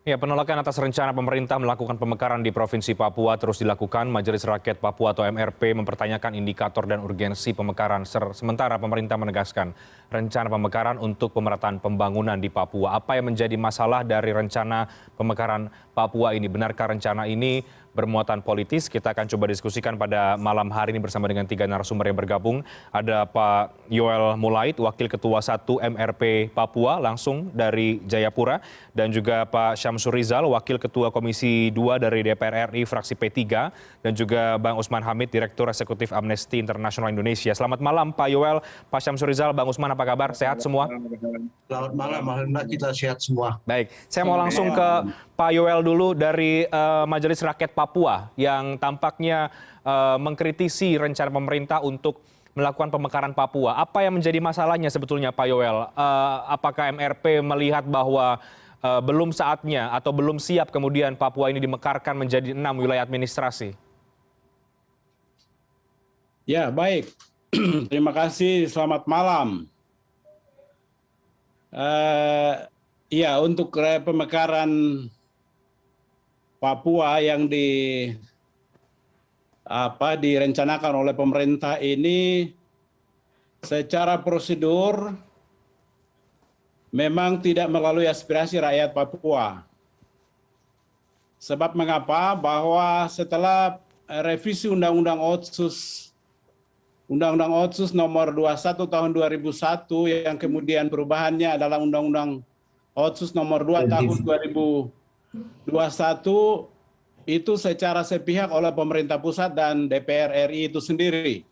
Ya, penolakan atas rencana pemerintah melakukan pemekaran di Provinsi Papua terus dilakukan. Majelis Rakyat Papua atau MRP mempertanyakan indikator dan urgensi pemekaran. Sementara pemerintah menegaskan rencana pemekaran untuk pemerataan pembangunan di Papua. Apa yang menjadi masalah dari rencana pemekaran Papua ini? Benarkah rencana ini bermuatan politis? Kita akan coba diskusikan pada malam hari ini bersama dengan 3 narasumber yang bergabung. Ada Pak Yoel Mulaid, Wakil Ketua 1 MRP Papua, langsung dari Jayapura. Dan juga Pak Syamsur Rizal, Wakil Ketua Komisi 2 dari DPR RI, fraksi P3. Dan juga Bang Usman Hamid, Direktur Eksekutif Amnesty International Indonesia. Selamat malam Pak Yoel, Pak Syamsur Rizal, Bang Usman, apa kabar? Sehat semua? Selamat malam, alhamdulillah kita sehat semua. Baik, saya mau langsung ke Pak Yoel dulu dari Majelis Rakyat Papua yang tampaknya mengkritisi rencana pemerintah untuk melakukan pemekaran Papua. Apa yang menjadi masalahnya sebetulnya Pak Yoel? Apakah MRP melihat bahwa belum saatnya atau belum siap kemudian Papua ini dimekarkan menjadi 6 wilayah administrasi? Ya, baik. Terima kasih, selamat malam. Ya, untuk pemekaran Papua yang direncanakan oleh pemerintah ini secara prosedur memang tidak melalui aspirasi rakyat Papua. Sebab mengapa? Bahwa setelah revisi Undang-Undang Otsus nomor 21 tahun 2001 yang kemudian perubahannya adalah Undang-Undang Otsus nomor 2 tahun 2021 itu secara sepihak oleh pemerintah pusat dan DPR RI itu sendiri,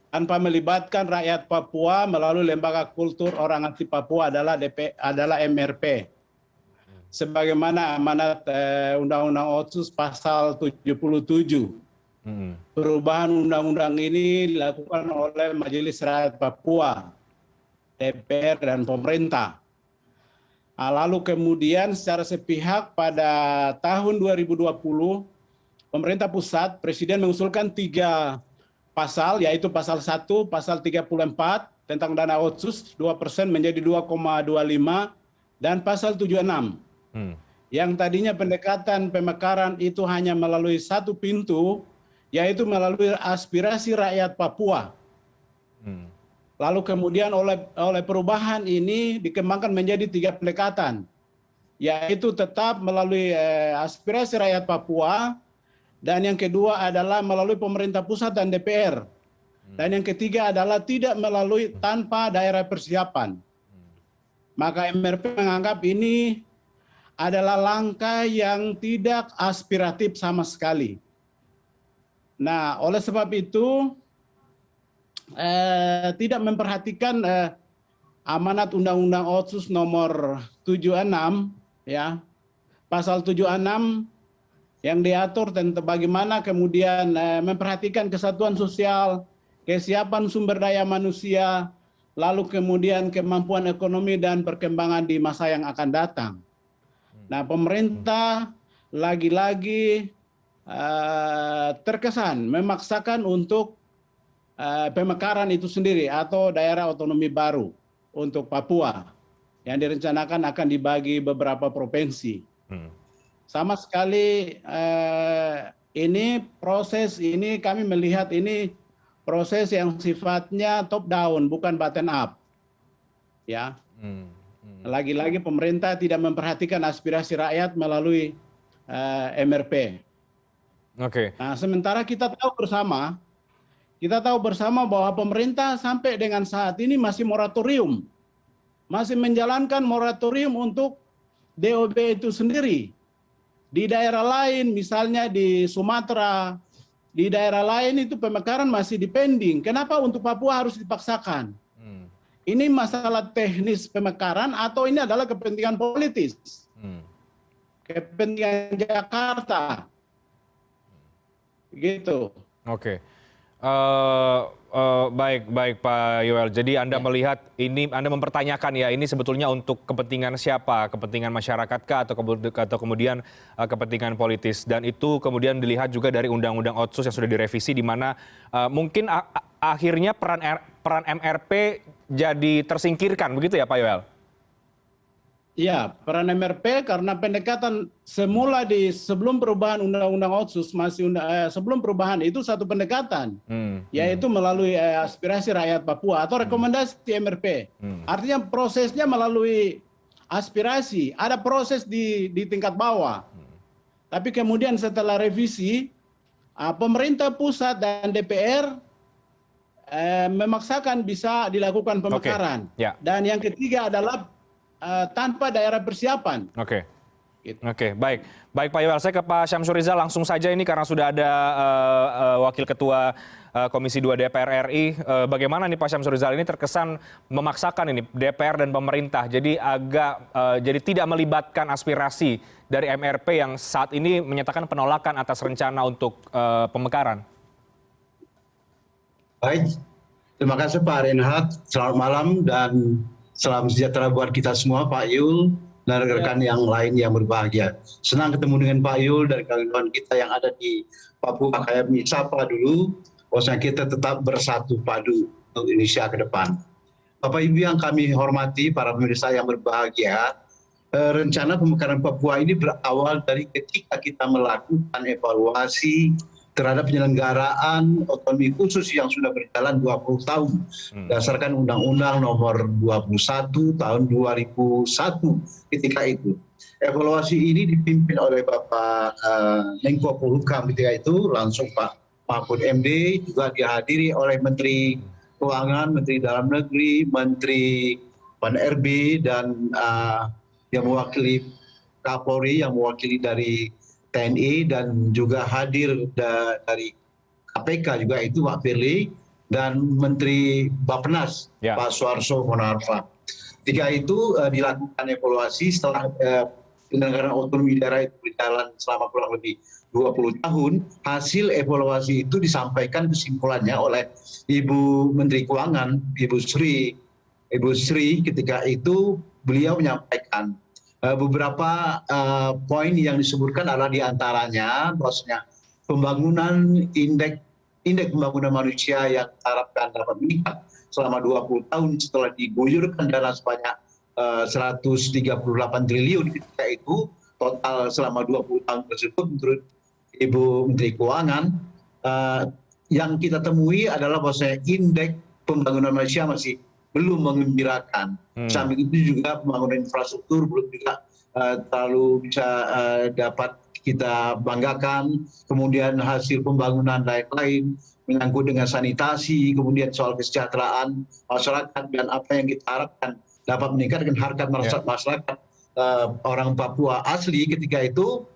tanpa melibatkan rakyat Papua melalui lembaga kultur orang asli Papua adalah MRP. Sebagaimana amanat Undang-Undang Otsus pasal 77. Perubahan undang-undang ini dilakukan oleh Majelis Rakyat Papua, DPR dan pemerintah. Lalu kemudian secara sepihak pada tahun 2020, pemerintah pusat, Presiden mengusulkan 3 pasal, yaitu pasal 1, pasal 34 tentang dana otsus 2% menjadi 2,25 dan pasal 76. Yang tadinya pendekatan pemekaran itu hanya melalui satu pintu, yaitu melalui aspirasi rakyat Papua. Lalu kemudian oleh perubahan ini dikembangkan menjadi 3 pendekatan, yaitu tetap melalui aspirasi rakyat Papua, dan yang kedua adalah melalui pemerintah pusat dan DPR. Dan yang ketiga adalah tidak melalui tanpa daerah persiapan. Maka MRP menganggap ini adalah langkah yang tidak aspiratif sama sekali. Nah, oleh sebab itu tidak memperhatikan amanat Undang-Undang Otsus nomor 76, ya, pasal 76 yang diatur tentang bagaimana kemudian memperhatikan kesatuan sosial, kesiapan sumber daya manusia, lalu kemudian kemampuan ekonomi dan perkembangan di masa yang akan datang. Nah, pemerintah lagi-lagi terkesan memaksakan untuk pemekaran itu sendiri atau daerah otonomi baru untuk Papua yang direncanakan akan dibagi beberapa provinsi. Sama sekali ini proses ini kami melihat ini proses yang sifatnya top down bukan bottom up. Ya. Lagi-lagi pemerintah tidak memperhatikan aspirasi rakyat melalui MRP. Oke. Nah, sementara kita tahu bersama bahwa pemerintah sampai dengan saat ini masih moratorium. Masih menjalankan moratorium untuk DOB itu sendiri. Di daerah lain, misalnya di Sumatera, di daerah lain itu pemekaran masih dipending. Kenapa untuk Papua harus dipaksakan? Ini masalah teknis pemekaran atau ini adalah kepentingan politis? Kepentingan Jakarta. Gitu. Oke. Baik Pak Yoel. Jadi Anda melihat ini, Anda mempertanyakan ya, ini sebetulnya untuk kepentingan siapa? Kepentingan masyarakatkah atau kemudian kepentingan politis? Dan itu kemudian dilihat juga dari Undang-Undang Otsus yang sudah direvisi, di mana mungkin akhirnya peran MRP jadi tersingkirkan, begitu ya Pak Yoel? Ya, peran MRP karena pendekatan semula sebelum perubahan Undang-Undang Otsus sebelum perubahan itu satu pendekatan, yaitu melalui aspirasi rakyat Papua atau rekomendasi MRP. Artinya prosesnya melalui aspirasi, ada proses di tingkat bawah. Tapi kemudian setelah revisi, pemerintah pusat dan DPR memaksakan bisa dilakukan pemekaran. Dan yang ketiga adalah tanpa daerah persiapan. Oke, baik Pak Yowel, saya ke Pak Syamsur Rizal langsung saja ini karena sudah ada Wakil Ketua Komisi 2 DPR RI. Bagaimana nih Pak Syamsur Rizal, ini terkesan memaksakan ini DPR dan pemerintah, jadi jadi tidak melibatkan aspirasi dari MRP yang saat ini menyatakan penolakan atas rencana untuk pemekaran. Baik, terima kasih Pak Reinhardt. Selamat malam dan salam sejahtera buat kita semua, Pak Yul dan rekan-rekan yang lain yang berbahagia. Senang ketemu dengan Pak Yul dan kawan-kawan kita yang ada di Papua. Kayak sapa dulu, bahwasanya kita tetap bersatu padu untuk Indonesia ke depan. Bapak Ibu yang kami hormati, para pemirsa yang berbahagia, rencana pemekaran Papua ini berawal dari ketika kita melakukan evaluasi terhadap penyelenggaraan otonomi khusus yang sudah berjalan 20 tahun berdasarkan Undang-Undang Nomor 21 Tahun 2001 ketika itu. Evaluasi ini dipimpin oleh Bapak Menko Polhukam ketika itu, langsung Pak Mahfud MD, juga dihadiri oleh Menteri Keuangan, Menteri Dalam Negeri, Menteri Pan-RB, dan yang mewakili Kapolri, yang mewakili dari TNI, dan juga hadir dari KPK juga itu Pak Firly, dan Menteri Bappenas Pak Suarso Monarfa. Ketika itu dilakukan evaluasi setelah penyelenggaraan otonomi daerah itu berjalan selama kurang lebih 20 tahun. Hasil evaluasi itu disampaikan kesimpulannya oleh Ibu Menteri Keuangan, Ibu Sri ketika itu beliau menyampaikan beberapa poin yang disebutkan adalah diantaranya bahwasanya pembangunan indeks pembangunan manusia yang diharapkan dapat meningkat selama 20 tahun setelah diguyurkan dana sebanyak 138 triliun ketika itu, total selama 20 tahun tersebut menurut Ibu Menteri Keuangan, yang kita temui adalah bahwasanya indeks pembangunan manusia masih belum mengembirakan. Samping itu juga pembangunan infrastruktur belum juga terlalu bisa dapat kita banggakan. Kemudian hasil pembangunan lain-lain menyangkut dengan sanitasi, kemudian soal kesejahteraan masyarakat, dan apa yang kita harapkan dapat meningkatkan harkat masyarakat orang Papua asli ketika itu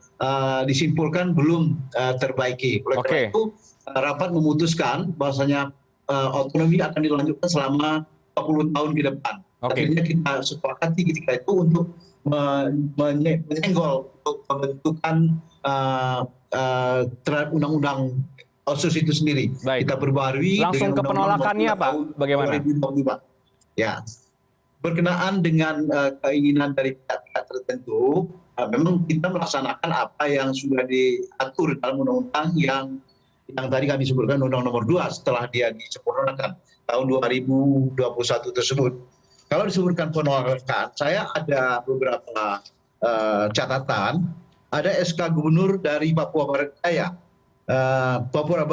disimpulkan belum terbaiki. Oleh karena itu rapat memutuskan bahwasanya otonomi akan dilanjutkan selama 20 tahun ke depan. Akhirnya kita sepakati ketika itu untuk menyenggol untuk pembentukan terhadap undang-undang Otsus itu sendiri. Kita perbarui langsung ke penolakannya Pak, bagaimana? 2022. Ya, berkenaan dengan keinginan dari pihak tertentu, memang kita melaksanakan apa yang sudah diatur dalam undang-undang yang tadi kami sebutkan, Undang Nomor 2 setelah dia disempurnakan tahun 2021 tersebut. Kalau disebutkan penolakan, saya ada beberapa catatan. Ada SK Gubernur dari Papua Barat Daya, Papua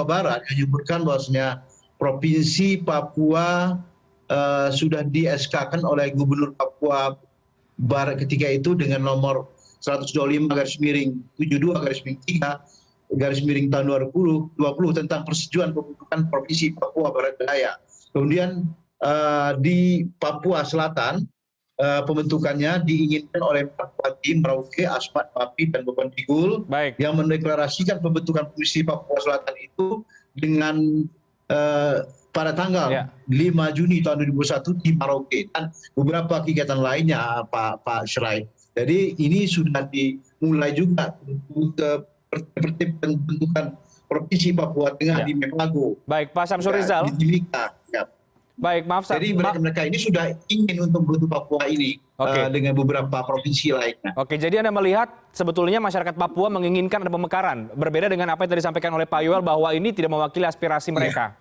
Barat, yang menyebutkan bahwasanya Provinsi Papua sudah di-SK-kan oleh Gubernur Papua Barat ketika itu dengan nomor 125/72/3 tahun 2020 tentang persetujuan pembentukan Provinsi Papua Barat Daya. Kemudian di Papua Selatan pembentukannya diinginkan oleh Bupati Merauke, Asmat Mapi, dan Beban Tigul yang mendeklarasikan pembentukan Provinsi Papua Selatan itu dengan pada tanggal 5 Juni tahun 2021 di Merauke, dan beberapa kegiatan lainnya Pak Syrai. Jadi ini sudah dimulai juga untuk pembentukan Provinsi Papua Tengah di Mepago. Baik, Pak Syamsur Rizal. Di Timika. Baik, maaf. Jadi mereka ini sudah ingin untuk membentuk Papua ini dengan beberapa provinsi lainnya. Oke, jadi Anda melihat sebetulnya masyarakat Papua menginginkan ada pemekaran, berbeda dengan apa yang tadi disampaikan oleh Pak Yowel bahwa ini tidak mewakili aspirasi mereka.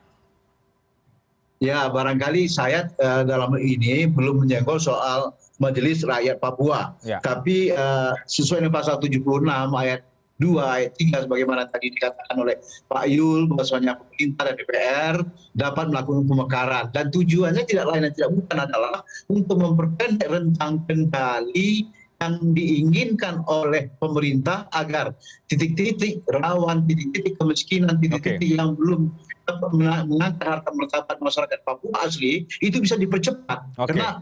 Ya, barangkali saya dalam ini belum menyenggol soal Majelis Rakyat Papua. Ya. Tapi sesuai dengan pasal 76 ayat 2, ayat 3 sebagaimana tadi dikatakan oleh Pak Yul, bahwasanya pemerintah dan DPR dapat melakukan pemekaran. Dan tujuannya tidak lain dan tidak bukan adalah untuk memperpendek rentang kendali yang diinginkan oleh pemerintah agar titik-titik rawan, titik-titik kemiskinan, titik-titik yang belum mengangkat harta martabat masyarakat Papua asli itu bisa dipercepat. Karena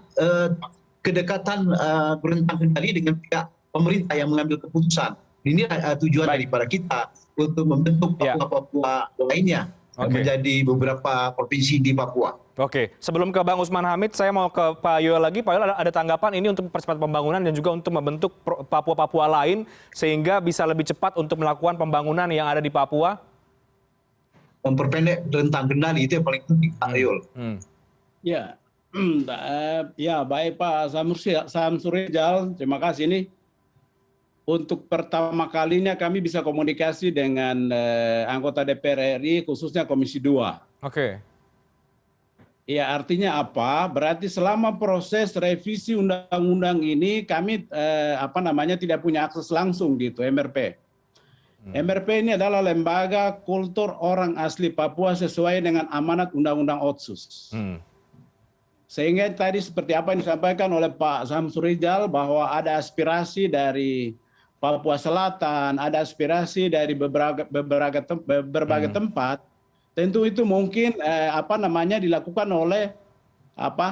kedekatan rentang kendali dengan pihak pemerintah yang mengambil keputusan. Ini tujuan daripada kita untuk membentuk Papua-Papua lainnya menjadi beberapa provinsi di Papua. Oke, sebelum ke Bang Usman Hamid, saya mau ke Pak Yoel lagi. Pak Yoel, ada tanggapan ini untuk mempercepat pembangunan dan juga untuk membentuk Papua-Papua lain sehingga bisa lebih cepat untuk melakukan pembangunan yang ada di Papua? Memperpendek rentang kendali itu yang paling penting, Pak Yoel. Ya, baik Pak Samsur Rijal, terima kasih. Ini untuk pertama kalinya kami bisa komunikasi dengan anggota DPR RI, khususnya Komisi 2. Oke. Ya, artinya apa? Berarti selama proses revisi undang-undang ini kami tidak punya akses langsung gitu MRP. MRP ini adalah lembaga kultur orang asli Papua sesuai dengan amanat Undang-Undang Otsus. Sehingga tadi seperti apa yang disampaikan oleh Pak Samsur Rijal bahwa ada aspirasi dari Papua Selatan, ada aspirasi dari berbagai tempat. Tentu itu mungkin dilakukan oleh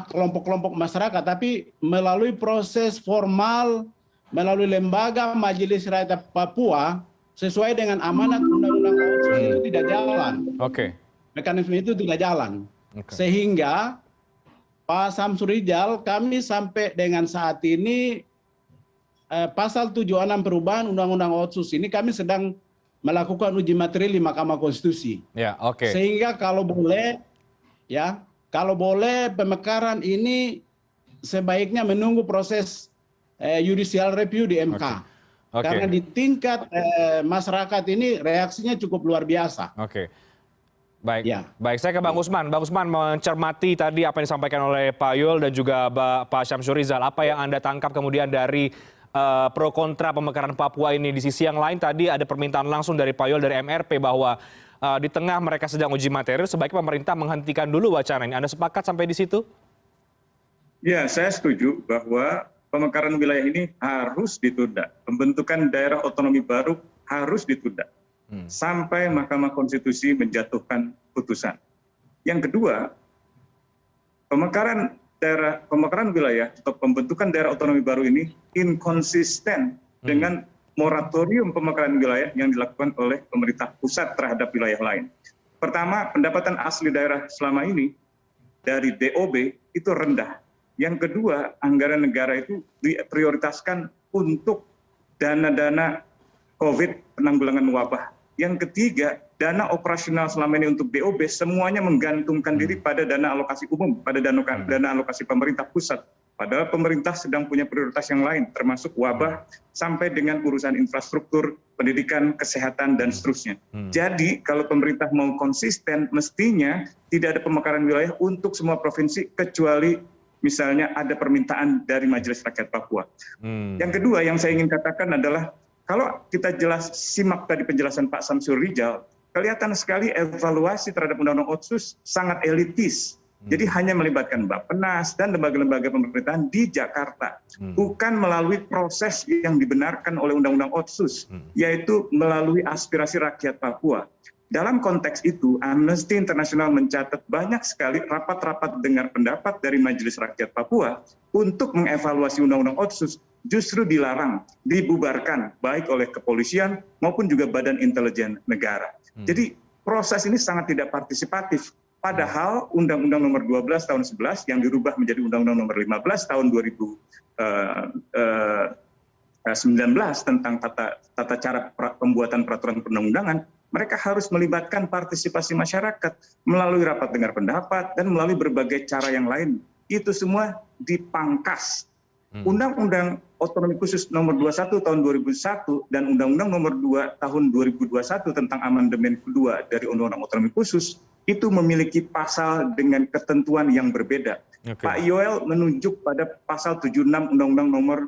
kelompok-kelompok masyarakat, tapi melalui proses formal, melalui lembaga Majelis Rakyat Papua sesuai dengan amanat Undang-Undang Otsus itu tidak jalan. Mekanisme itu tidak jalan. Sehingga Pak Samsur Rijal, kami sampai dengan saat ini pasal 76 perubahan Undang-Undang Otsus ini kami sedang melakukan uji materi di Mahkamah Konstitusi. Sehingga kalau boleh pemekaran ini sebaiknya menunggu proses judicial review di MK. Karena di tingkat masyarakat ini reaksinya cukup luar biasa. Baik, saya ke Bang Usman. Bang Usman, mencermati tadi apa yang disampaikan oleh Pak Yoel dan juga Pak Samsur Rijal, apa yang Anda tangkap kemudian dari pro kontra pemekaran Papua ini? Di sisi yang lain tadi ada permintaan langsung dari Pak Yoel dari MRP bahwa di tengah mereka sedang uji materi, sebaiknya pemerintah menghentikan dulu wacana ini. Anda sepakat sampai di situ? Ya, saya setuju bahwa pemekaran wilayah ini harus ditunda. Pembentukan daerah otonomi baru harus ditunda sampai Mahkamah Konstitusi menjatuhkan putusan. Yang kedua, pemekaran wilayah atau pembentukan daerah otonomi baru ini inkonsisten dengan moratorium pemekaran wilayah yang dilakukan oleh pemerintah pusat terhadap wilayah lain. Pertama, pendapatan asli daerah selama ini dari DOB itu rendah. Yang kedua, anggaran negara itu diprioritaskan untuk dana-dana COVID, penanggulangan wabah. Yang ketiga, dana operasional selama ini untuk DOB semuanya menggantungkan diri pada dana alokasi umum, pada dana alokasi pemerintah pusat. Padahal pemerintah sedang punya prioritas yang lain, termasuk wabah sampai dengan urusan infrastruktur, pendidikan, kesehatan, dan seterusnya. Jadi kalau pemerintah mau konsisten, mestinya tidak ada pemekaran wilayah untuk semua provinsi, kecuali misalnya ada permintaan dari Majelis Rakyat Papua. Yang kedua yang saya ingin katakan adalah, kalau kita simak tadi penjelasan Pak Samsur Rijal, kelihatan sekali evaluasi terhadap Undang-Undang Otsus sangat elitis. Jadi hanya melibatkan Bappenas dan lembaga-lembaga pemerintahan di Jakarta, bukan melalui proses yang dibenarkan oleh Undang-Undang Otsus, yaitu melalui aspirasi rakyat Papua. Dalam konteks itu, Amnesty International mencatat banyak sekali rapat-rapat dengar pendapat dari Majelis Rakyat Papua untuk mengevaluasi Undang-Undang Otsus justru dilarang, dibubarkan, baik oleh kepolisian maupun juga Badan Intelijen Negara. Jadi proses ini sangat tidak partisipatif. Padahal Undang-Undang Nomor 12 Tahun 11 yang dirubah menjadi Undang-Undang Nomor 15 Tahun 2019 tentang tata cara pembuatan peraturan perundang-undangan, mereka harus melibatkan partisipasi masyarakat melalui rapat dengar pendapat dan melalui berbagai cara yang lain. Itu semua dipangkas. Undang-Undang Otonomi Khusus Nomor 21 Tahun 2001 dan Undang-Undang Nomor 2 Tahun 2021 tentang amandemen kedua dari Undang-Undang Otonomi Khusus itu memiliki pasal dengan ketentuan yang berbeda. Oke. Pak Yoel menunjuk pada pasal 76 Undang-Undang Nomor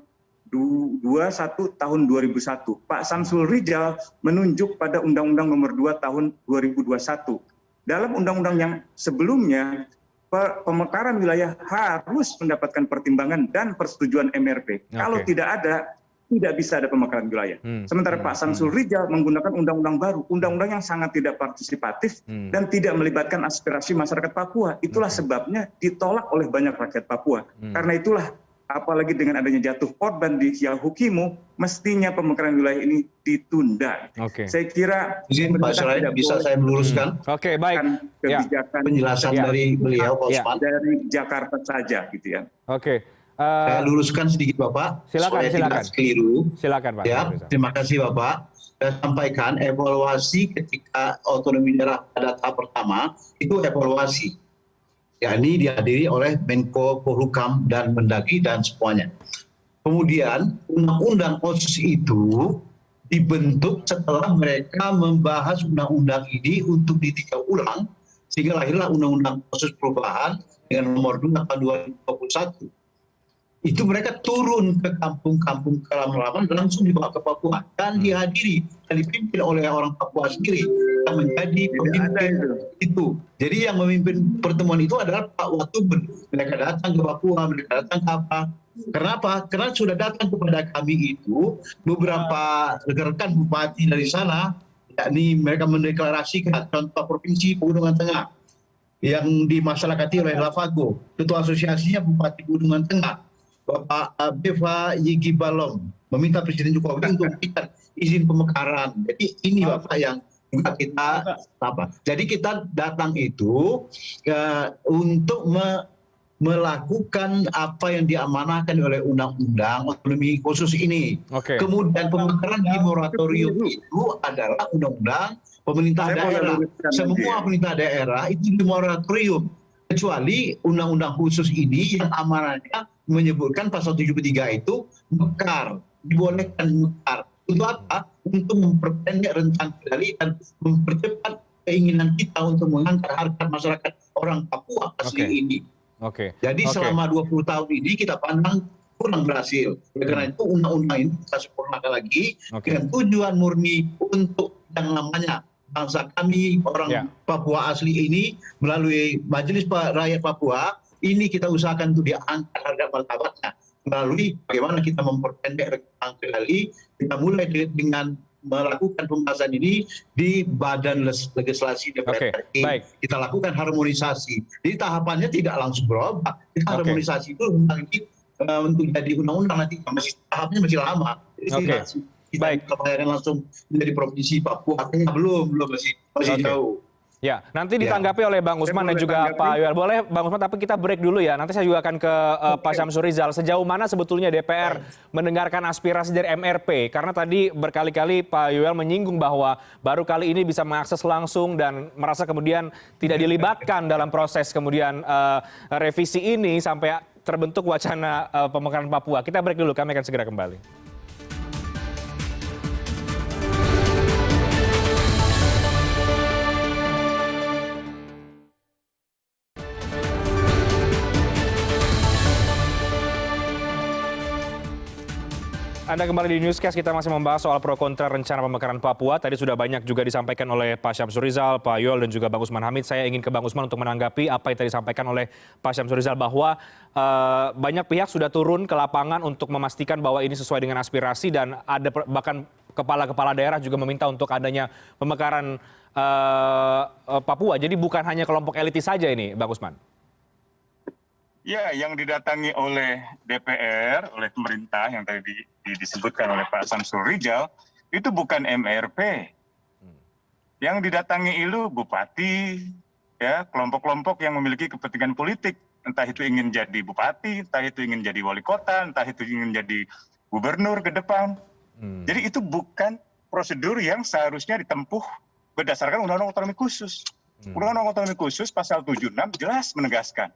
21 Tahun 2001. Pak Samsul Rijal menunjuk pada Undang-Undang Nomor 2 Tahun 2021. Dalam undang-undang yang sebelumnya, pemekaran wilayah harus mendapatkan pertimbangan dan persetujuan MRP. Kalau tidak ada, tidak bisa ada pemekaran wilayah. Sementara Pak Samsul Rijal menggunakan undang-undang baru, undang-undang yang sangat tidak partisipatif dan tidak melibatkan aspirasi masyarakat Papua. Itulah sebabnya ditolak oleh banyak rakyat Papua. Karena itulah, apalagi dengan adanya jatuh korban di Yahukimo, mestinya pemekaran wilayah ini ditunda. Saya kira izin Pak Serain, bisa saya meluruskan Oke, baik. kebijakan penjelasan dari beliau, Pak Usman. dari Jakarta saja, gitu ya. Oke. Saya luruskan sedikit Bapak, supaya tidak keliru. Silakan Pak. Ya, terima kasih Bapak. Saya sampaikan evaluasi ketika otonomi daerah pada tahap pertama itu evaluasi, yakni dihadiri oleh Menko Polhukam dan Mendagri dan semuanya. Kemudian undang-undang OSIS itu dibentuk setelah mereka membahas undang-undang ini untuk ditinjau ulang, sehingga lahirlah undang-undang OSIS perubahan dengan nomor 2 tahun 2021. Itu mereka turun ke kampung-kampung halaman langsung dibawa ke Papua dan dihadiri dan dipimpin oleh orang Papua sendiri yang menjadi pemimpin itu. Jadi yang memimpin pertemuan itu adalah Pak Watubun. Mereka datang ke Papua, mereka datang ke apa? Kenapa? Karena sudah datang kepada kami itu beberapa rekan bupati dari sana, yakni mereka mendeklarasikan contoh provinsi Pegunungan Tengah yang dimasyarakati oleh Lavago. Ketua asosiasinya Bupati Pegunungan Tengah, Bapak Beva Yigi Balom, meminta Presiden Jokowi untuk memberikan izin pemekaran. Jadi ini Bapak yang juga kita apa? Jadi kita datang itu untuk melakukan apa yang diamanahkan oleh undang-undang otonomi khusus ini. Kemudian pemekaran di moratorium itu adalah undang-undang pemerintah daerah. Semua pemerintah daerah itu di moratorium, kecuali undang-undang khusus ini yang amanahnya menyebutkan pasal 73 itu mekar, dibolehkan mekar. Untuk apa? Untuk memperpendek rentang kendali dan mempercepat keinginan kita untuk mengangkat harkat masyarakat orang Papua asli ini. Jadi selama 20 tahun ini kita pandang kurang berhasil. Karena itu undang-undang ini kita sempurnakan lagi dengan tujuan murni untuk yang namanya bangsa kami orang Papua asli ini melalui Majelis Rakyat Papua ini kita usahakan untuk diangkat harga martabatnya melalui bagaimana kita memperpendek rentang kendali. Kita mulai dengan melakukan pembahasan ini di Badan Legislasi DPR RI. Kita lakukan harmonisasi. Jadi tahapannya tidak langsung berubah. Kita harmonisasi itu undang ini untuk jadi undang-undang nanti tahapnya masih lama. Jadi kita bayangkan langsung menjadi provinsi Papua. Belum masih jauh. Ya, nanti ditanggapi oleh Bang Usman dan juga Pak Yoel. Boleh Bang Usman, tapi kita break dulu ya. Nanti saya juga akan ke Pak Samsul Rijal. Sejauh mana sebetulnya DPR mendengarkan aspirasi dari MRP? Karena tadi berkali-kali Pak Yoel menyinggung bahwa baru kali ini bisa mengakses langsung dan merasa kemudian tidak dilibatkan dalam proses kemudian revisi ini sampai terbentuk wacana pemekaran Papua. Kita break dulu, kami akan segera kembali. Anda kembali di Newscast, kita masih membahas soal pro kontra rencana pemekaran Papua. Tadi sudah banyak juga disampaikan oleh Pak Samsul Rijal, Pak Yoel, dan juga Bang Usman Hamid. Saya ingin ke Bang Usman untuk menanggapi apa yang tadi disampaikan oleh Pak Samsul Rijal bahwa banyak pihak sudah turun ke lapangan untuk memastikan bahwa ini sesuai dengan aspirasi dan ada bahkan kepala-kepala daerah juga meminta untuk adanya pemekaran Papua. Jadi bukan hanya kelompok elitis saja ini, Bang Usman. Ya, yang didatangi oleh DPR, oleh pemerintah yang tadi disebutkan oleh Pak Samsul Rijal, itu bukan MRP. Yang didatangi itu bupati, ya, kelompok-kelompok yang memiliki kepentingan politik. Entah itu ingin jadi bupati, entah itu ingin jadi wali kota, entah itu ingin jadi gubernur ke depan. Jadi itu bukan prosedur yang seharusnya ditempuh berdasarkan Undang-Undang Otonomi Khusus. Undang-Undang Otonomi Khusus pasal 76 jelas menegaskan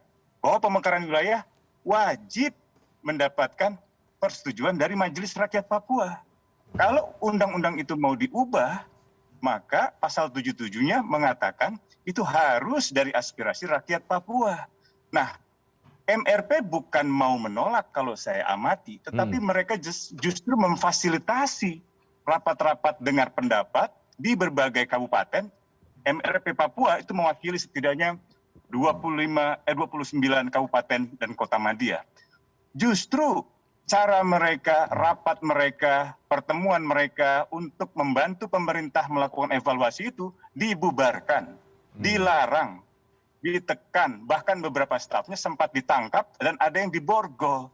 bahwa pemekaran wilayah wajib mendapatkan persetujuan dari Majelis Rakyat Papua. Kalau undang-undang itu mau diubah, maka pasal 77-nya mengatakan itu harus dari aspirasi rakyat Papua. Nah, MRP bukan mau menolak kalau saya amati, tetapi mereka justru memfasilitasi rapat-rapat dengar pendapat di berbagai kabupaten. MRP Papua itu mewakili setidaknya 29 kabupaten dan kota madya. Justru cara mereka, rapat mereka, pertemuan mereka untuk membantu pemerintah melakukan evaluasi itu dibubarkan, dilarang, ditekan, bahkan beberapa stafnya sempat ditangkap dan ada yang diborgol.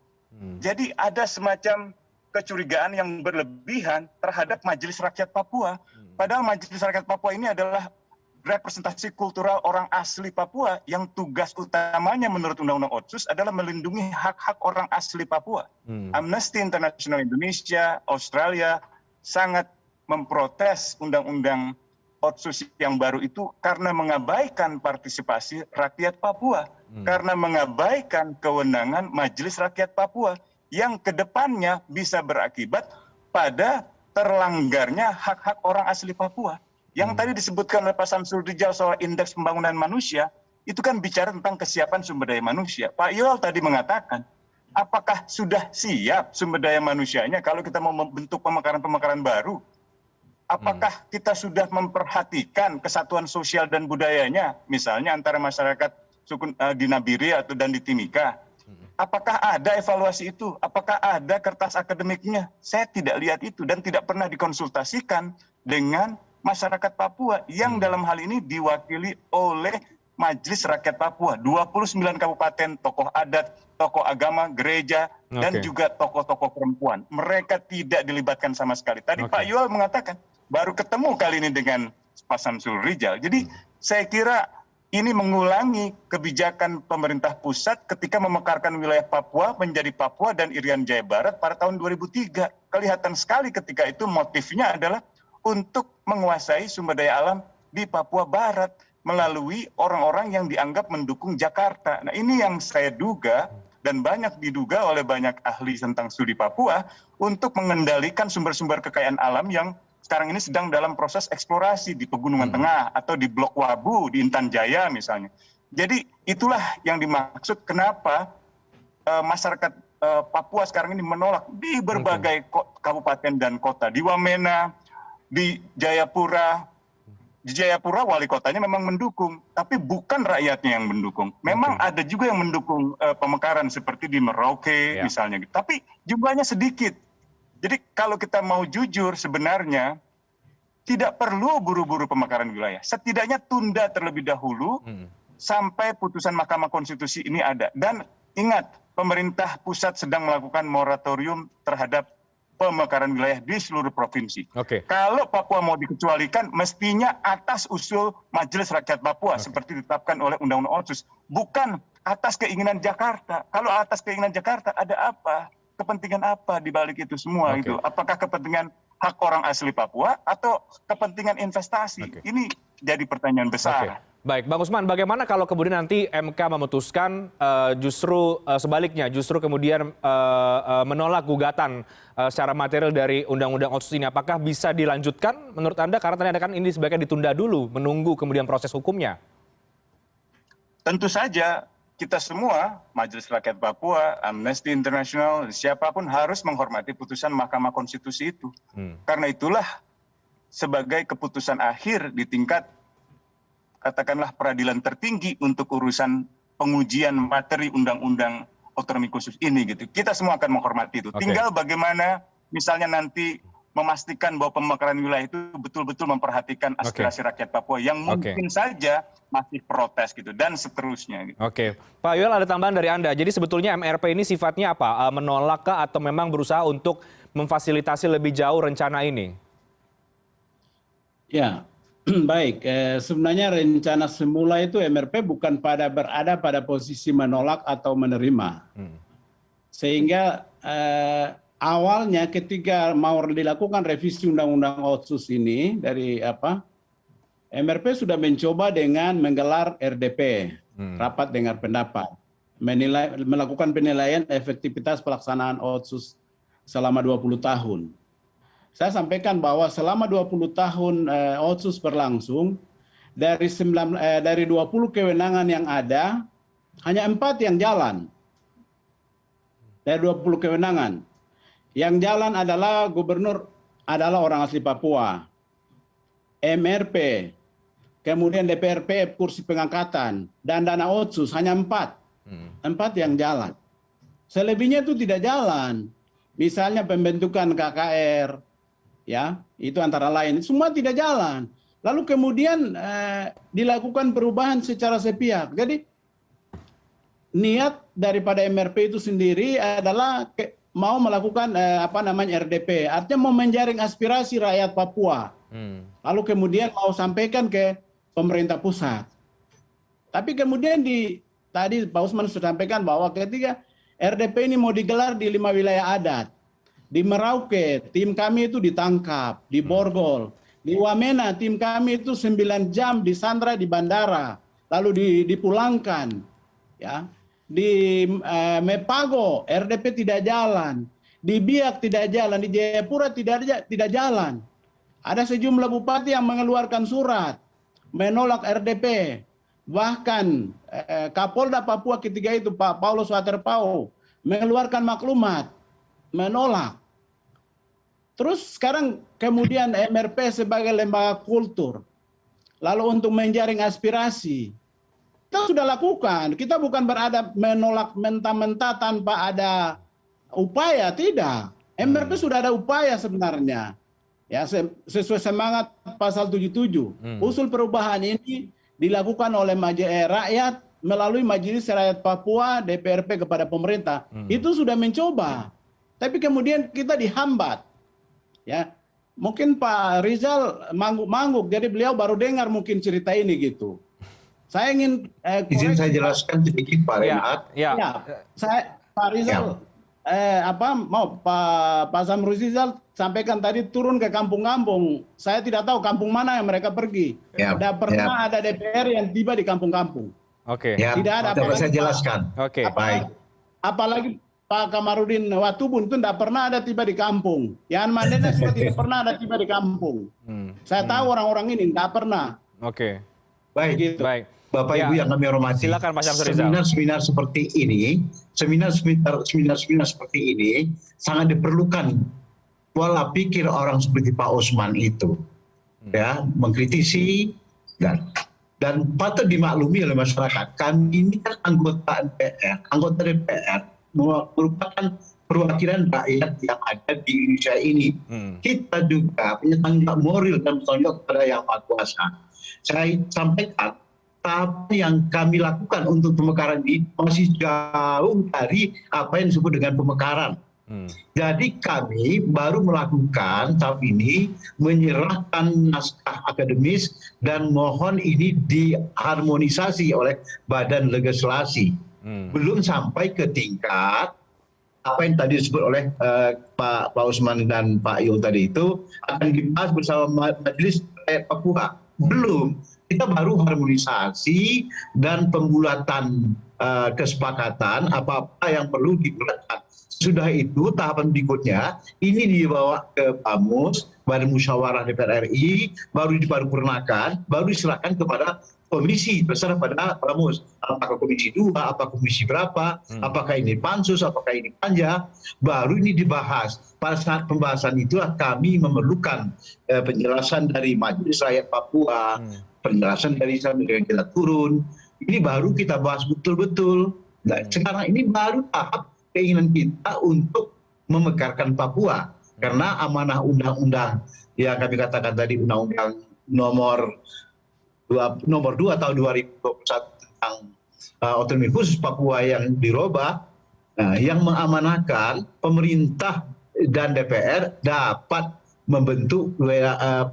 Jadi ada semacam kecurigaan yang berlebihan terhadap Majelis Rakyat Papua. Padahal Majelis Rakyat Papua ini adalah representasi kultural orang asli Papua yang tugas utamanya menurut Undang-Undang Otsus adalah melindungi hak-hak orang asli Papua. Amnesty International Indonesia, Australia sangat memprotes Undang-Undang Otsus yang baru itu karena mengabaikan partisipasi rakyat Papua, karena mengabaikan kewenangan Majelis Rakyat Papua yang kedepannya bisa berakibat pada terlanggarnya hak-hak orang asli Papua. Yang tadi disebutkan oleh Pak Samsul Rijal soal indeks pembangunan manusia, itu kan bicara tentang kesiapan sumber daya manusia. Pak Yul tadi mengatakan, apakah sudah siap sumber daya manusianya kalau kita mau membentuk pemekaran-pemekaran baru? Apakah kita sudah memperhatikan kesatuan sosial dan budayanya, misalnya antara masyarakat suku di Nabire atau dan di Timika? Apakah ada evaluasi itu? Apakah ada kertas akademiknya? Saya tidak lihat itu dan tidak pernah dikonsultasikan dengan masyarakat Papua yang dalam hal ini diwakili oleh Majelis Rakyat Papua, 29 kabupaten, tokoh adat, tokoh agama, gereja, dan juga tokoh-tokoh perempuan. Mereka tidak dilibatkan sama sekali. Tadi Pak Yul mengatakan, baru ketemu kali ini dengan Pak Samsul Rijal. Jadi saya kira ini mengulangi kebijakan pemerintah pusat ketika memekarkan wilayah Papua menjadi Papua dan Irian Jaya Barat pada tahun 2003. Kelihatan sekali ketika itu motifnya adalah untuk menguasai sumber daya alam di Papua Barat melalui orang-orang yang dianggap mendukung Jakarta. Nah ini yang saya duga dan banyak diduga oleh banyak ahli tentang studi Papua untuk mengendalikan sumber-sumber kekayaan alam yang sekarang ini sedang dalam proses eksplorasi di Pegunungan Tengah atau di Blok Wabu, di Intan Jaya misalnya. Jadi itulah yang dimaksud kenapa masyarakat Papua sekarang ini menolak di berbagai kabupaten dan kota. Di Wamena, di Jayapura. Di Jayapura wali kotanya memang mendukung, tapi bukan rakyatnya yang mendukung. Memang ada juga yang mendukung pemekaran seperti di Merauke misalnya. Tapi jumlahnya sedikit. Jadi kalau kita mau jujur sebenarnya tidak perlu buru-buru pemekaran wilayah. Setidaknya tunda terlebih dahulu sampai putusan Mahkamah Konstitusi ini ada. Dan ingat, pemerintah pusat sedang melakukan moratorium terhadap pemekaran wilayah di seluruh provinsi. Kalau Papua mau dikecualikan, mestinya atas usul Majelis Rakyat Papua seperti ditetapkan oleh Undang-Undang Otsus, bukan atas keinginan Jakarta. Kalau atas keinginan Jakarta ada apa? Kepentingan apa di balik itu semua itu? Apakah kepentingan hak orang asli Papua atau kepentingan investasi? Ini jadi pertanyaan besar. Baik, Bang Usman, bagaimana kalau kemudian nanti MK memutuskan justru sebaliknya, justru kemudian menolak gugatan secara material dari Undang-Undang Otsus ini? Apakah bisa dilanjutkan menurut Anda? Karena tadi kan ini sebaiknya ditunda dulu, menunggu kemudian proses hukumnya. Tentu saja kita semua, Majelis Rakyat Papua, Amnesty International, siapapun harus menghormati putusan Mahkamah Konstitusi itu. Karena itulah sebagai keputusan akhir di tingkat katakanlah peradilan tertinggi untuk urusan pengujian materi undang-undang otonomi khusus ini gitu. Kita semua akan menghormati itu. Tinggal bagaimana misalnya nanti memastikan bahwa pemekaran wilayah itu betul-betul memperhatikan aspirasi rakyat Papua yang mungkin saja masih protes gitu dan seterusnya. Gitu. Pak Yul, ada tambahan dari Anda. Jadi sebetulnya MRP ini sifatnya apa? Menolak kah atau memang berusaha untuk memfasilitasi lebih jauh rencana ini? Ya, baik. Sebenarnya rencana semula itu MRP bukan berada pada posisi menolak atau menerima. Sehingga awalnya ketika mau dilakukan revisi Undang-Undang Otsus ini dari MRP sudah mencoba dengan menggelar RDP, rapat dengar pendapat, melakukan penilaian efektivitas pelaksanaan Otsus selama 20 tahun. Saya sampaikan bahwa selama 20 tahun Otsus berlangsung, dari 20 kewenangan yang ada, hanya 4 yang jalan. 20 kewenangan. Yang jalan adalah gubernur adalah orang asli Papua, MRP, kemudian DPRP kursi pengangkatan, dan dana otsus hanya 4. 4 yang jalan. Selebihnya itu tidak jalan. Misalnya pembentukan KKR, ya, itu antara lain, semua tidak jalan. Lalu kemudian dilakukan perubahan secara sepihak. Jadi niat daripada MRP itu sendiri adalah mau melakukan RDP, artinya mau menjaring aspirasi rakyat Papua. Lalu kemudian mau sampaikan ke pemerintah pusat. Tapi kemudian tadi Pak Usman sudah sampaikan bahwa ketika RDP ini mau digelar di 5 wilayah adat. Di Merauke, tim kami itu ditangkap, di Borgol. Di Wamena, tim kami itu 9 jam disandra di bandara, lalu dipulangkan. Ya. Di Mepago, RDP tidak jalan. Di Biak tidak jalan, di Jayapura tidak jalan. Ada sejumlah bupati yang mengeluarkan surat menolak RDP. Bahkan Kapolda Papua ketika itu Pak Paulus Waterpauw mengeluarkan maklumat menolak. Terus sekarang kemudian MRP sebagai lembaga kultur, lalu untuk menjaring aspirasi, kita sudah lakukan. Kita bukan berada menolak mentah-mentah tanpa ada upaya, tidak. MRP sudah ada upaya sebenarnya. Ya, sesuai semangat pasal 77. Usul perubahan ini dilakukan oleh rakyat melalui Majelis Rakyat Papua, DPRP kepada pemerintah. Itu sudah mencoba. Tapi kemudian kita dihambat. Ya. Mungkin Pak Rizal mangguk-mangguk, jadi beliau baru dengar mungkin cerita ini gitu. Saya ingin izin saya jelaskan sedikit Pak Renhat. Ya, Pak Rizal Pak Samru Rizal sampaikan tadi turun ke kampung-kampung. Saya tidak tahu kampung mana yang mereka pergi. Tidak pernah ada DPR yang tiba di kampung-kampung. Oke. Tidak ada. Dapat saya jelaskan. Oke. Baik. Apalagi Pak Kamarudin Watubun itu tidak pernah ada tiba di kampung. Yan Mandena juga tidak pernah ada tiba di kampung. Saya tahu orang-orang ini tidak pernah. Oke. Baik. Gitu. Baik. Bapak Ibu yang kami hormati, silakan Pak Syamsul Rizal. Seminar seperti ini, seminar seperti ini sangat diperlukan pola pikir orang seperti Pak Usman itu, ya, mengkritisi dan patut dimaklumi oleh masyarakat. Kami ini kan anggota DPR merupakan perwakilan rakyat yang ada di Indonesia ini. Kita juga punya tanggung jawab moral dan tanggung jawab kepada yang Maha Kuasa. Saya sampaikan, tahap yang kami lakukan untuk pemekaran ini masih jauh dari apa yang disebut dengan pemekaran. Jadi kami baru melakukan tahap ini, menyerahkan naskah akademis dan mohon ini diharmonisasi oleh badan legislasi. Belum sampai ke tingkat apa yang tadi disebut oleh Pak Usman dan Pak Yul tadi itu akan dibahas bersama Majelis Rakyat Papua. Belum. Kita baru harmonisasi dan pembulatan kesepakatan apa-apa yang perlu dibulatkan. Sudah itu tahapan berikutnya ini dibawa ke BAMUS, Badan Musyawarah DPR RI, baru diparipurnakan, baru diserahkan kepada komisi terserah pada BAMUS. Apakah komisi 2, apa komisi berapa, apakah ini pansus, apakah ini panja, baru ini dibahas. Pada saat pembahasan itulah kami memerlukan penjelasan dari Majelis Rakyat Papua, penjelasan dari sampai kita turun, ini baru kita bahas betul-betul. Nah, sekarang ini baru tahap keinginan kita untuk memekarkan Papua. Karena amanah undang-undang yang kami katakan tadi, undang-undang nomor 2 tahun 2021 tentang otonomi khusus Papua yang dirubah, yang mengamanahkan pemerintah dan DPR dapat membentuk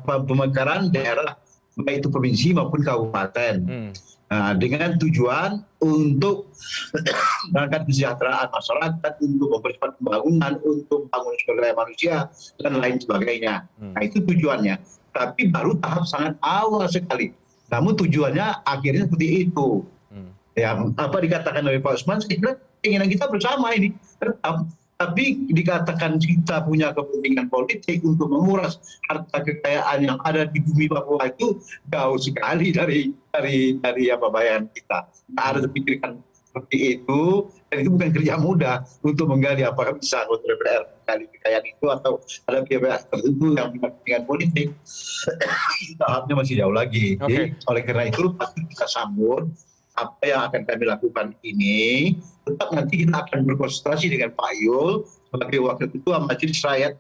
pemekaran daerah baik itu provinsi maupun kabupaten, dengan tujuan untuk mengangkat kesejahteraan masyarakat, untuk mempercepat pembangunan, untuk membangun sumber daya manusia dan lain sebagainya. Nah, itu tujuannya. Tapi baru tahap sangat awal sekali. Namun tujuannya akhirnya seperti itu. Ya, apa dikatakan oleh Pak Usman, saya kira keinginan kita bersama ini tetap. Tapi dikatakan kita punya kepentingan politik untuk menguras harta kekayaan yang ada di bumi Papua itu jauh sekali dari apa bayangan kita. Kita harus pikirkan seperti itu, dan itu bukan kerja mudah untuk menggali apakah bisa anggota DPR menggali kekayaan itu atau ada pihak tertentu yang punya kepentingan politik. Tahapnya masih jauh lagi. Jadi oleh karena itu pasti kita sambut apa yang akan kami lakukan ini. Tetap nanti kita akan berkonsultasi dengan Pak Yul sebagai Wakil Ketua Majelis Rakyat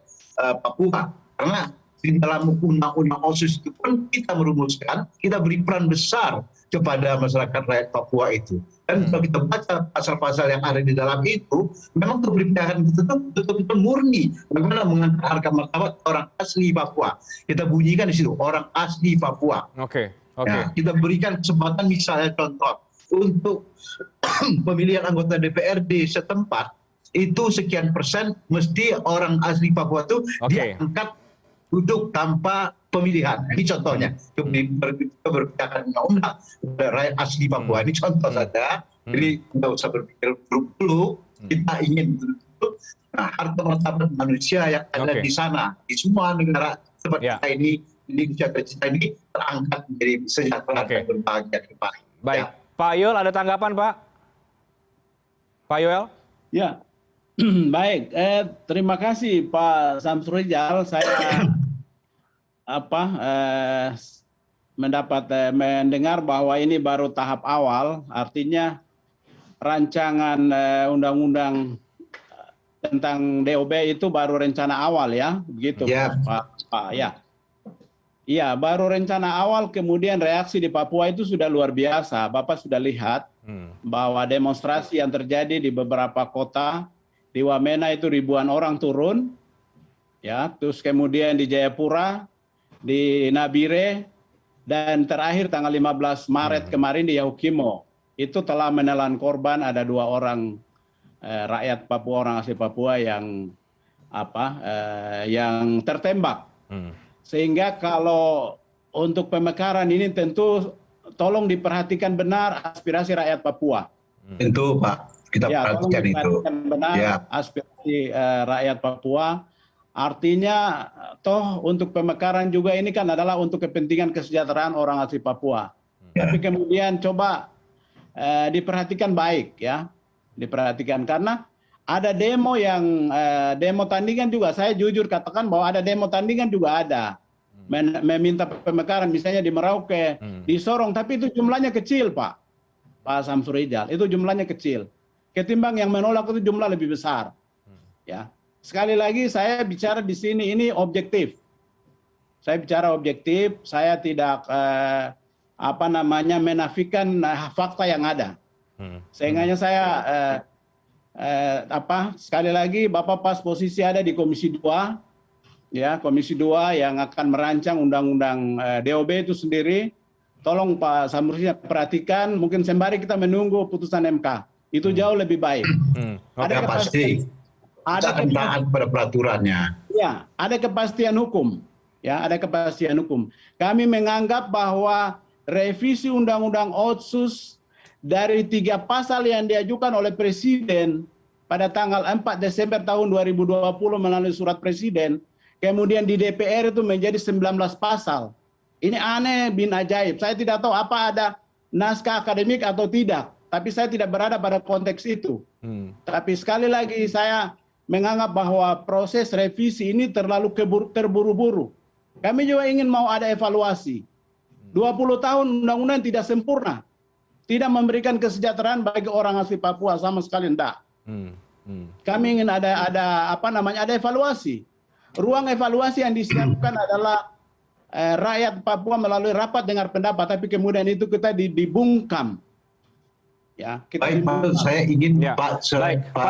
Papua, karena di dalam undang-undang OSIS itu pun kita merumuskan, kita beri peran besar kepada masyarakat rakyat Papua itu. Dan kalau kita baca pasal-pasal yang ada di dalam itu, memang keberpihakan itu betul-betul murni bagaimana mengangkat harkat martabat orang asli Papua. Kita bunyikan di situ, orang asli Papua. Ya, kita berikan kesempatan misalnya contoh untuk pemilihan anggota DPRD setempat itu sekian persen mesti orang asli Papua itu diangkat duduk tanpa pemilihan. Ini contohnya keberpihakan undang-undang rakyat asli Papua. Ini contoh saja. Jadi tidak usah berpikir dulu. Kita ingin harta martabat manusia yang ada di sana, di semua negara seperti kita ini, Indonesia kita ini terangkat menjadi sejahtera dan berbahagia ke depan. Baik, Pak Yul ada tanggapan Pak? Pak Yul? Ya. Baik, terima kasih Pak Samsur Rijal. Saya mendengar bahwa ini baru tahap awal, artinya rancangan undang-undang tentang DOB itu baru rencana awal ya, begitu Pak ya. Iya, baru rencana awal, kemudian reaksi di Papua itu sudah luar biasa. Bapak sudah lihat bahwa demonstrasi yang terjadi di beberapa kota. Di Wamena itu ribuan orang turun, ya, terus kemudian di Jayapura, di Nabire, dan terakhir tanggal 15 Maret kemarin di Yahukimo. Itu telah menelan korban, ada 2 orang rakyat Papua, orang asli Papua yang yang tertembak. Sehingga kalau untuk pemekaran ini tentu tolong diperhatikan benar aspirasi rakyat Papua. Tentu Pak. Kita perhatikan itu. Benar aspirasi rakyat Papua. Artinya toh untuk pemekaran juga ini kan adalah untuk kepentingan kesejahteraan orang asli Papua. Tapi kemudian coba diperhatikan baik ya. Diperhatikan karena ada demo yang demo tandingan juga. Saya jujur katakan bahwa ada demo tandingan juga ada. Meminta pemekaran misalnya di Merauke, di Sorong, tapi itu jumlahnya kecil Pak Samsur Rijal. Itu jumlahnya kecil. Ketimbang yang menolak itu jumlah lebih besar. Ya. Sekali lagi saya bicara di sini ini objektif. Saya bicara objektif, saya tidak menafikan fakta yang ada. Sehingga saya sekali lagi Bapak pas posisi ada di Komisi 2, ya, Komisi 2 yang akan merancang undang-undang DOB itu sendiri. Tolong Pak Samsur Rijal perhatikan, mungkin sembari kita menunggu putusan MK. Itu jauh lebih baik. Ada pasti. Ada kepastian pada peraturannya. Ya, ada kepastian hukum. Ya, ada kepastian hukum. Kami menganggap bahwa revisi Undang-Undang Otsus dari 3 pasal yang diajukan oleh Presiden pada tanggal 4 Desember tahun 2020 melalui surat Presiden, kemudian di DPR itu menjadi 19 pasal. Ini aneh bin ajaib. Saya tidak tahu apa ada naskah akademik atau tidak. Tapi saya tidak berada pada konteks itu. Tapi sekali lagi saya menganggap bahwa proses revisi ini terlalu terburu-buru. Kami juga ingin mau ada evaluasi. 20 tahun undang-undang tidak sempurna. Tidak memberikan kesejahteraan bagi orang asli Papua sama sekali enggak. Kami ingin ada evaluasi. Ruang evaluasi yang disiapkan adalah rakyat Papua melalui rapat dengar pendapat, tapi kemudian itu kita dibungkam. Ya, baik, Pak, saya ingin Pak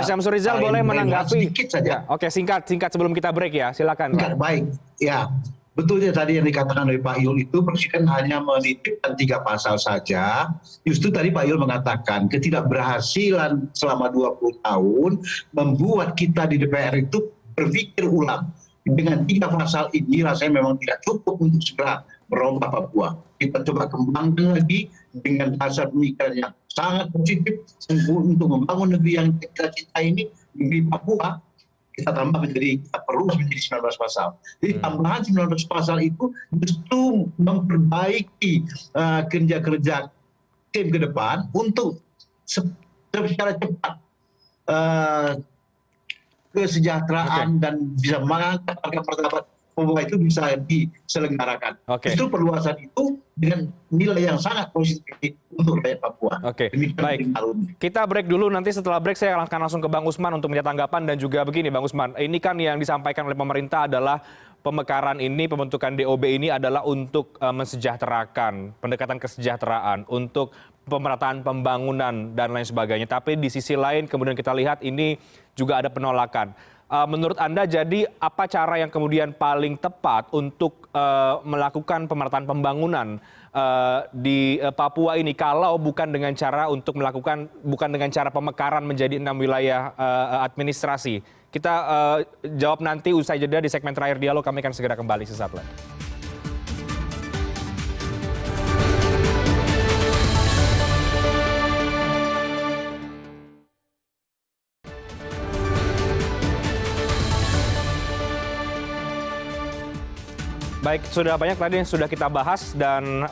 Samsur Rijal boleh menanggapi sedikit saja. Oke, singkat sebelum kita break ya, silakan. Baik, ya betul ya tadi yang dikatakan oleh Pak Yul itu Presiden hanya menitipkan 3 pasal saja. Justru tadi Pak Yul mengatakan ketidakberhasilan selama 20 tahun membuat kita di DPR itu berpikir ulang. Dengan 3 pasal ini rasanya memang tidak cukup untuk segera merubah Papua. Kita coba kembangkan lagi dengan dasar pemikiran yang sangat positif untuk membangun negeri yang kita cintai ini, negeri Papua. Kita tambah kita perlu menjadi 19 pasal. Jadi tambahan 19 pasal itu justru memperbaiki kerja-kerja tim ke depan untuk secara cepat eh, kesejahteraan dan bisa mengangkat martabat Papua itu bisa diselenggarakan. Oke. Justru perluasan itu dengan nilai yang sangat positif untuk rakyat Papua. Oke, Demikian baik. Kita break dulu, nanti setelah break saya akan langsung ke Bang Usman untuk minta tanggapan. Dan juga begini Bang Usman, ini kan yang disampaikan oleh pemerintah adalah pemekaran ini, pembentukan DOB ini adalah untuk mensejahterakan, pendekatan kesejahteraan, untuk pemerataan pembangunan dan lain sebagainya. Tapi di sisi lain kemudian kita lihat ini juga ada penolakan. Menurut Anda jadi apa cara yang kemudian paling tepat untuk melakukan pemerataan pembangunan di Papua ini kalau bukan dengan cara bukan dengan cara pemekaran menjadi 6 wilayah administrasi? Kita jawab nanti usai jeda di segmen terakhir dialog, kami akan segera kembali sesaat lagi. Baik, sudah banyak tadi yang sudah kita bahas dan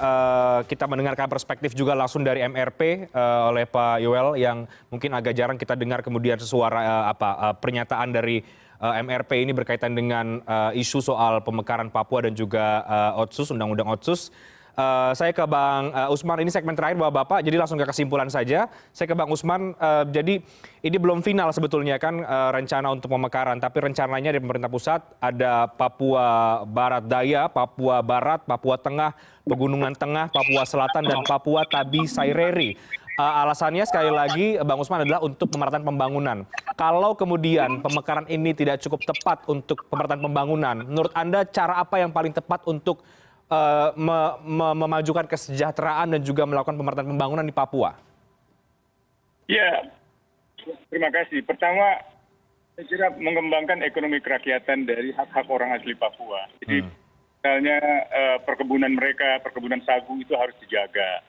kita mendengarkan perspektif juga langsung dari MRP oleh Pak Yoel yang mungkin agak jarang kita dengar kemudian suara pernyataan dari MRP ini berkaitan dengan isu soal pemekaran Papua dan juga Otsus, Undang-Undang Otsus. Saya ke Bang Usman, ini segmen terakhir Bapak-Bapak, jadi langsung ke kesimpulan saja. Saya ke Bang Usman, jadi ini belum final sebetulnya kan rencana untuk pemekaran, tapi rencananya dari pemerintah pusat ada Papua Barat Daya, Papua Barat, Papua Tengah, Pegunungan Tengah, Papua Selatan, dan Papua Tabi Saireri. Alasannya sekali lagi Bang Usman adalah untuk pemerataan pembangunan. Kalau kemudian pemekaran ini tidak cukup tepat untuk pemerataan pembangunan, menurut Anda cara apa yang paling tepat untuk memajukan kesejahteraan dan juga melakukan pemerataan pembangunan di Papua? Ya, terima kasih. Pertama, saya kira mengembangkan ekonomi kerakyatan dari hak-hak orang asli Papua. Jadi, misalnya perkebunan mereka, perkebunan sagu itu harus dijaga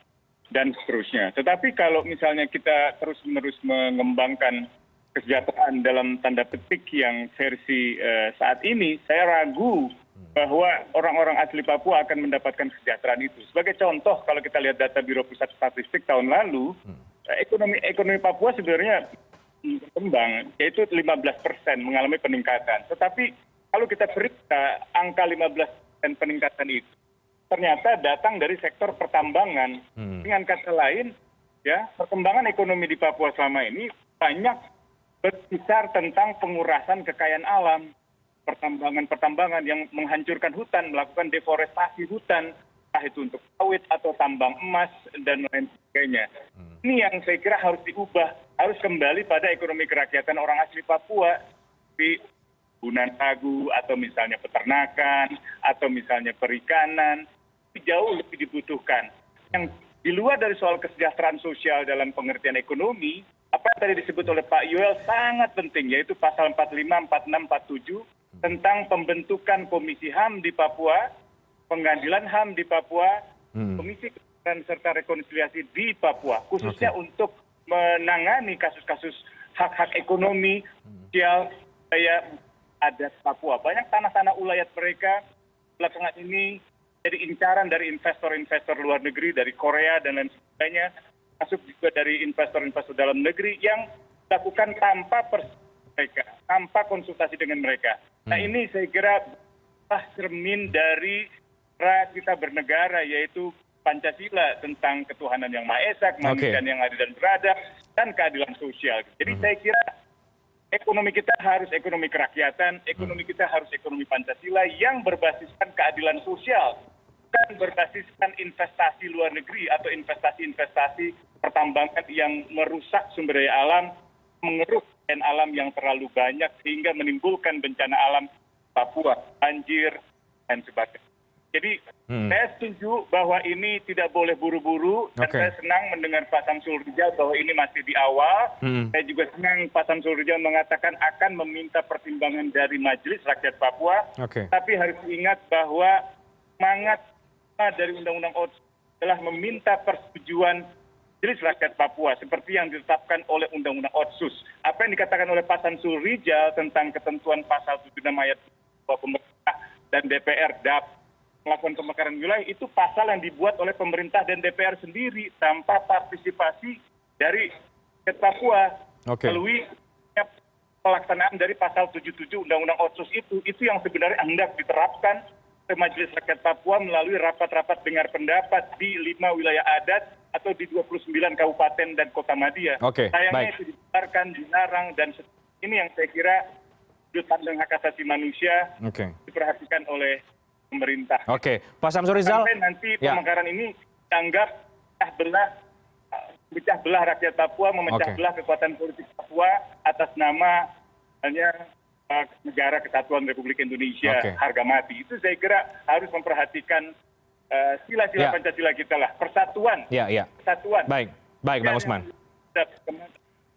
dan seterusnya. Tetapi kalau misalnya kita terus-menerus mengembangkan kesejahteraan dalam tanda petik yang versi saat ini, saya ragu bahwa orang-orang asli Papua akan mendapatkan kesejahteraan itu. Sebagai contoh, kalau kita lihat data Biro Pusat Statistik tahun lalu, ekonomi Papua sebenarnya berkembang, yaitu 15% mengalami peningkatan. Tetapi kalau kita periksa angka 15% peningkatan itu, ternyata datang dari sektor pertambangan. Dengan kata lain, ya perkembangan ekonomi di Papua selama ini banyak berbicara tentang pengurasan kekayaan alam. Pertambangan yang menghancurkan hutan, melakukan deforestasi hutan, entah itu untuk sawit atau tambang emas dan lain sebagainya. Ini yang saya kira harus diubah, harus kembali pada ekonomi kerakyatan orang asli Papua, di penggunaan sagu atau misalnya peternakan atau misalnya perikanan, jauh lebih dibutuhkan. Yang di luar dari soal kesejahteraan sosial dalam pengertian ekonomi, apa yang tadi disebut oleh Pak Yoel sangat penting, yaitu pasal 45, 46, 47, tentang pembentukan Komisi HAM di Papua, Pengadilan HAM di Papua, Komisi Keadilan serta Rekonsiliasi di Papua, khususnya untuk menangani kasus-kasus hak-hak ekonomi, sosial, budaya adat Papua. Banyak tanah-tanah ulayat mereka belakangan ini jadi incaran dari investor-investor luar negeri, dari Korea dan lain sebagainya, masuk juga dari investor-investor dalam negeri yang dilakukan tanpa mereka, tanpa konsultasi dengan mereka. Nah ini saya kira cermin dari cara kita bernegara, yaitu Pancasila tentang ketuhanan yang Maha Esa, kemanusiaan yang adil dan beradab, dan keadilan sosial. Jadi saya kira ekonomi kita harus ekonomi kerakyatan, ekonomi kita harus ekonomi Pancasila yang berbasiskan keadilan sosial, bukan berbasiskan investasi luar negeri atau investasi-investasi pertambangan yang merusak sumber daya alam, mengeruk dan alam yang terlalu banyak sehingga menimbulkan bencana alam Papua, banjir dan sebagainya. Jadi saya setuju bahwa ini tidak boleh buru-buru dan saya senang mendengar Pak Samsul Rijal bahwa ini masih di awal. Saya juga senang Pak Samsul Rijal mengatakan akan meminta pertimbangan dari Majelis Rakyat Papua. Tapi harus diingat bahwa semangat dari Undang-Undang Otsus adalah meminta persetujuan Majelis Rakyat Papua seperti yang ditetapkan oleh Undang-Undang Otsus. Apa yang dikatakan oleh Pak Samsul Rijal tentang ketentuan pasal 76 ayat 2 pemerintah dan DPR melakukan pemekaran wilayah itu pasal yang dibuat oleh pemerintah dan DPR sendiri tanpa partisipasi dari rakyat Papua Oke. melalui pelaksanaan dari pasal 77 Undang-Undang Otsus itu yang sebenarnya hendak diterapkan ke Majelis Rakyat Papua melalui rapat-rapat dengar pendapat di 5 wilayah adat atau di 29 kabupaten dan kota Madya. Oke, Sayangnya baik. itu dibiarkan, dilarang, dan ini yang saya kira sudut pandang hak asasi manusia Oke. diperhatikan oleh pemerintah. Oke, Pak Syamsul Rizal. Sampai nanti Ya. pemekaran ini dianggap memecah belah rakyat Papua, memecah Oke. belah kekuatan politik Papua atas nama hanya negara kesatuan Republik Indonesia, Oke. harga mati. Itu saya kira harus memperhatikan sila-sila Ya. Pancasila kita lah, persatuan, Ya, ya. kesatuan. Baik, baik Bang Usman.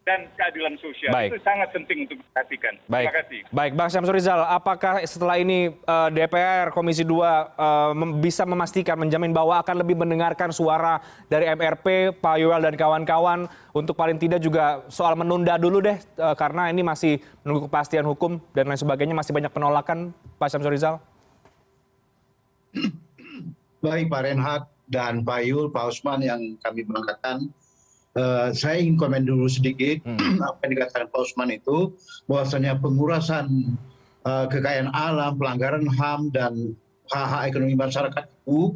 Dan keadilan sosial. Baik. Itu sangat penting untuk diperhatikan. Baik, Terima kasih. baik Bang Syamsul Rizal, apakah setelah ini DPR Komisi 2 bisa memastikan, menjamin bahwa akan lebih mendengarkan suara dari MRP, Pak Yoel dan kawan-kawan, untuk paling tidak juga soal menunda dulu deh, karena ini masih menunggu kepastian hukum dan lain sebagainya, masih banyak penolakan, Pak Syamsul Rizal? Baik Pak Renhat dan Pak Yul, Pak Usman yang kami berangkatkan. Saya ingin komen dulu sedikit apa yang dikatakan Pak Usman itu, bahwasanya pengurasan kekayaan alam, pelanggaran HAM dan hak-hak ekonomi masyarakat itu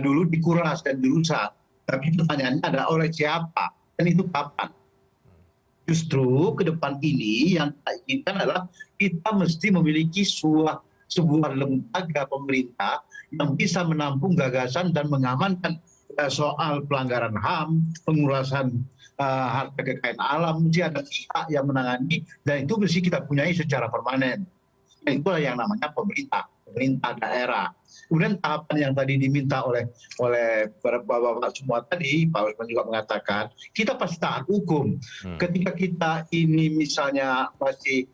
dulu dikuras dan dirusak. Tapi pertanyaannya ada oleh siapa dan itu kapan? Justru ke depan ini yang kita inginkan adalah kita mesti memiliki sebuah lembaga pemerintah yang bisa menampung gagasan dan mengamankan soal pelanggaran HAM, pengurasan harta kekayaan alam, mesti ada pihak yang menangani, dan itu mesti kita punyai secara permanen. Dan itulah yang namanya pemerintah daerah. Kemudian tahapan yang tadi diminta oleh bapak-bapak semua tadi, Pak Usman juga mengatakan, kita pasti taat hukum. Ketika kita ini misalnya masih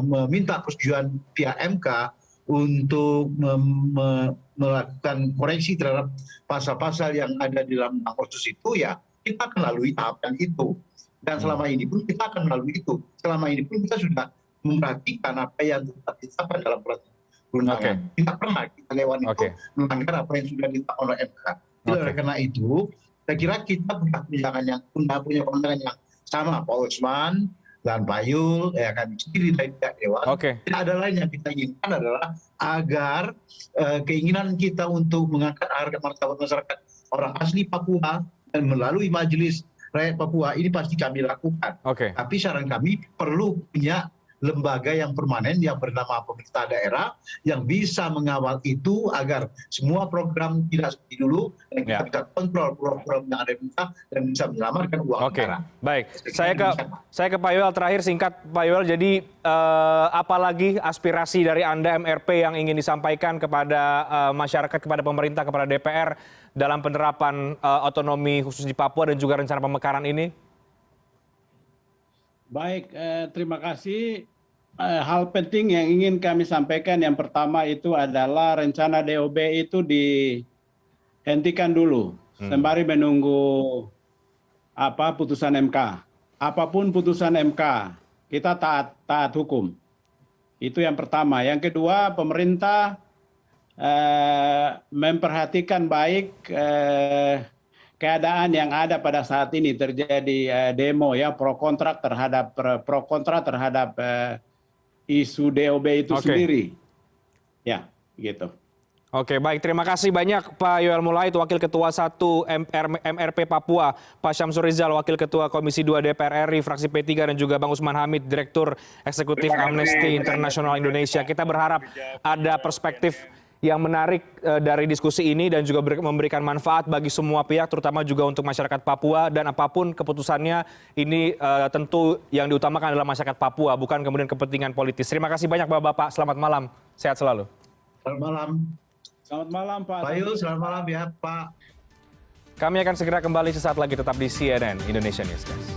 meminta persetujuan pihak MK untuk melakukan koreksi terhadap pasal-pasal yang ada di dalam Otsus itu, ya kita akan lalui tahapan itu. Dan selama ini pun kita akan melalui itu. Selama ini pun kita sudah memperhatikan apa yang tetap ditetapkan dalam perundangan. Tidak pernah kita lewat itu melanggar apa yang sudah ditetapkan oleh MK. Oleh karena itu, saya kira kita punya pandangan yang sama, Pak Usman dan Pak Yul, ya kami sendiri dari pihak Dewan. Tidak ada lain yang kita inginkan adalah agar keinginan kita untuk mengangkat harga martabat masyarakat orang asli Papua dan melalui Majelis Rakyat Papua ini pasti kami lakukan. Tapi saran kami perlu punya lembaga yang permanen yang bernama pemerintah daerah yang bisa mengawal itu agar semua program tidak seperti dulu dan kita bisa kontrol program yang ada di kita dan bisa menyelamatkan uang negara. Baik, saya ke Pak Yoel terakhir, singkat Pak Yoel. Jadi apalagi aspirasi dari Anda MRP yang ingin disampaikan kepada masyarakat, kepada pemerintah, kepada DPR dalam penerapan otonomi khusus di Papua dan juga rencana pemekaran ini? Baik, terima kasih. Hal penting yang ingin kami sampaikan yang pertama itu adalah rencana DOB itu dihentikan dulu sembari menunggu putusan MK. Apapun putusan MK, kita taat hukum. Itu yang pertama. Yang kedua, pemerintah memperhatikan baik keadaan yang ada pada saat ini, terjadi demo ya pro kontra terhadap isu DOB itu sendiri. Ya, gitu. Oke, baik. Terima kasih banyak Pak Yoel Mulaid, Wakil Ketua 1 MRP Papua, Pak Syamsul Rizal, Wakil Ketua Komisi 2 DPR RI, fraksi P3, dan juga Bang Usman Hamid, Direktur Eksekutif Amnesty International Indonesia. Kita berharap ada perspektif yang menarik dari diskusi ini dan juga memberikan manfaat bagi semua pihak, terutama juga untuk masyarakat Papua, dan apapun keputusannya ini tentu yang diutamakan adalah masyarakat Papua, bukan kemudian kepentingan politis. Terima kasih banyak Bapak-Bapak, selamat malam, sehat selalu. Selamat malam. Selamat malam Pak. Pak Yul, selamat malam ya Pak. Kami akan segera kembali sesaat lagi, tetap di CNN Indonesia Newscast.